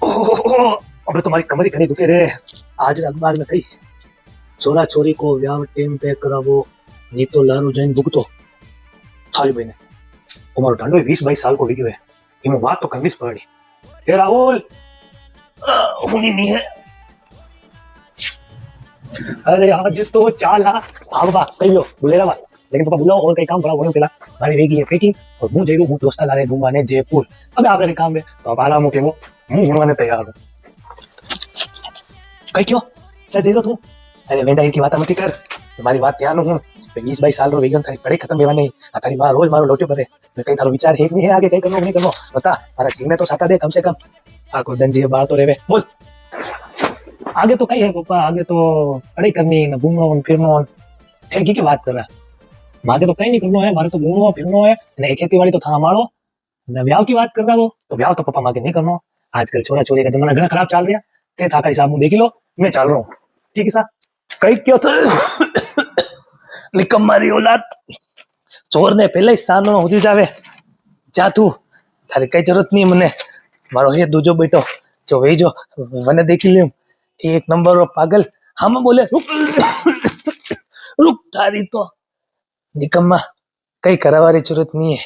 ओह, अबे तुम्हारी कमर ही कहीं दुखे रे। आज अखबार में कही छोरा छोरी को व्याह टेम पे करावो नहीं तो लारू जैन भुगतो। थारी बहने तुम्हारो ढंडो 20-22 साल को वीडियो है इमो बात तो करनी पड़ी। हे राहुल हुनी नहीं है। अरे आज तो चाला हाँ बाबा कही लो बुलेरा बात लेकिन पापा बुलाओ और कई काम पड़ा वो पेला मारी वेगी है पैकिंग और मुंह जईरो मुंह दोस्ता लारे घूमवा ने जयपुर। अब आपरे काम है तो आप आराम के मुंह हुणवाने तैयार हो। कई क्यों सर जईरो तू अरे वेंडा की बात मत कर तुम्हारी बात ध्यान हूं 20-22 साल रो वेगन थारी पढ़े खत्म बेवा नहीं आ थारी मां रोज मारो लोटियो भरे मैं कई थारो विचार है नहीं है आगे कई करनो नहीं करनो बता मारा जीने तो साथा दे कम से कम आको दंजी बाहर तो रेवे बोल। आगे तो कई है पापा आगे तो पढ़ाई करनी न घूमनो न फिरनो थे की बात कर रहा मागे तो कहीं नहीं करनो है मारे तो घूमनो फिरनो है ने खेती वाली तो थाना मारो न ब्याह की बात कर रहा वो तो ब्याह तो पापा मागे नहीं करनो। आजकल छोरा छोरी का जमाना घना खराब चल रहा थे था का हिसाब मुंह देख लो मैं चल रहा हूँ ठीक है सा कई क्यों तो निकम्मारी औलाद चोर ने पहले ही सानो होती जावे जा तू थारी कई जरूरत नहीं मने मारो हे दूजो बेटो जो वे जो वने देखी लियो एक नंबर पागल हम बोले रुक रुक थारी तो निकम्मा कई करावारी जरूरत नहीं है।